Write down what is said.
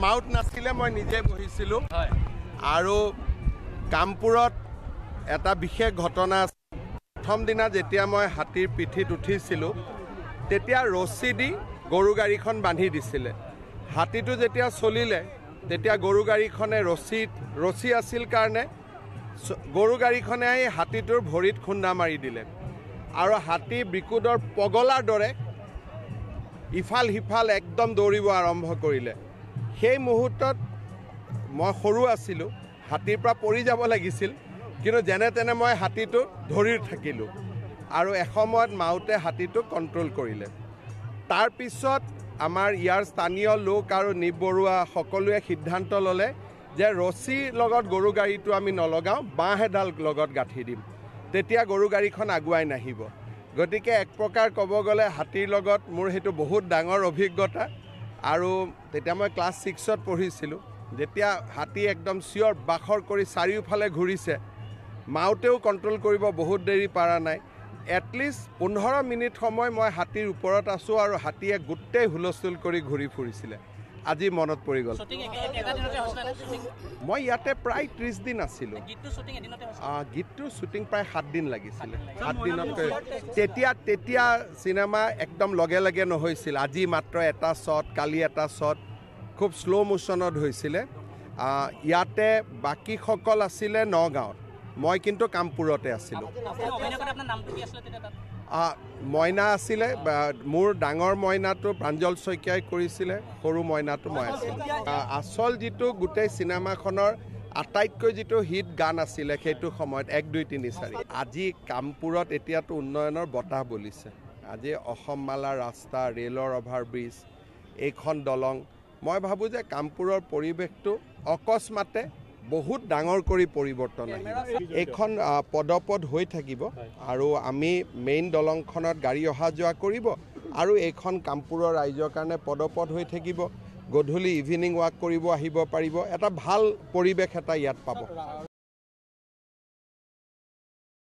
mouth নাছিলে মই নিজে বহিছিলোঁ আৰু কামপুৰত এটা বিশেষ ঘটনা আছে প্ৰথম দিনা যেতিয়া মই হাতীৰ পিঠিত উঠিছিলোঁ তেতিয়া ৰছী দি গৰু গাড়ীখন বান্ধি দিছিলে হাতীটো যেতিয়া চলিলে তেতিয়া গৰু গাড়ীখনে ৰছী আছিল কাৰণে গৰু গাড়ীখনে আহি হাতীটোৰ ভৰিত খুন্দা মাৰি দিলে আৰু হাতী বিকুদৰ পগলাৰ দৰে ইফাল সিফাল একদম দৌৰিব আৰম্ভ কৰিলে সেই মুহূৰ্তত মই সৰু আছিলোঁ হাতীৰ পৰা পৰি যাব লাগিছিল কিন্তু যেনে তেনে মই হাতীটো ধৰি থাকিলোঁ আৰু এসময়ত মাউতে হাতীটোক কণ্ট্ৰল কৰিলে তাৰ পিছত আমাৰ ইয়াৰ স্থানীয় লোক আৰু নিপ বৰুৱা সকলোৱে সিদ্ধান্ত ল'লে যে ৰছীৰ লগত গৰু গাড়ীটো আমি নলগাওঁ বাঁহ এডাল লগত গাঁঠি দিম তেতিয়া গৰু গাড়ীখন আগুৱাই নাহিব গতিকে এক প্ৰকাৰ ক'ব গ'লে হাতীৰ লগত মোৰ সেইটো বহুত ডাঙৰ অভিজ্ঞতা আৰু তেতিয়া মই ক্লাছ 6ত পঢ়িছিলোঁ যেতিয়া হাতী একদম চিঞৰ বাখৰ কৰি চাৰিওফালে ঘূৰিছে মাউতেও কণ্ট্ৰল কৰিব বহুত দেৰি পৰা নাই এটলিষ্ট 15 মিনিট সময় মই হাতীৰ ওপৰত আছোঁ আৰু হাতীয়ে গোটেই হুলস্থুল কৰি ঘূৰি ফুৰিছিলে আজি মনত পৰি গ'ল মই ইয়াতে প্ৰায় 30 দিন আছিলোঁ গীতটোৰ শ্বুটিং প্ৰায় 7 দিন লাগিছিলে 7 দিনতকৈ তেতিয়া চিনেমা একদম লগে লগে নহৈছিল আজি মাত্ৰ এটা শ্বট কালি এটা শ্বট খুব শ্ল' মোশ্যনত হৈছিলে ইয়াতে বাকীসকল আছিলে নগাঁৱত মই কিন্তু কামপুৰতে আছিলোঁ মইনা আছিলে মোৰ ডাঙৰ মইনাটো প্ৰাঞ্জল শইকীয়াই কৰিছিলে সৰু মইনাটো মই আছিলোঁ আচল যিটো গোটেই চিনেমাখনৰ আটাইতকৈ যিটো হিট গান আছিলে সেইটো সময়ত 1 2 3 4 আজি কামপুৰত এতিয়াতো উন্নয়নৰ বতাহ বলিছে আজি অসম মালা ৰাস্তা ৰেলৰ অভাৰব্ৰিজ এইখন দলং মই ভাবোঁ যে কামপুৰৰ পৰিৱেশটো অকস্মাতে বহুত ডাঙৰ কৰি পৰিৱৰ্তন আহিব এইখন পদপদ হৈ থাকিব আৰু আমি মেইন দলংখনত গাড়ী অহা যোৱা কৰিব আৰু এইখন কামপুৰৰ ৰাইজৰ কাৰণে পদপদ হৈ থাকিব গধূলি ইভিনিং ৱাক কৰিব আহিব পাৰিব এটা ভাল পৰিৱেশ এটা ইয়াত পাব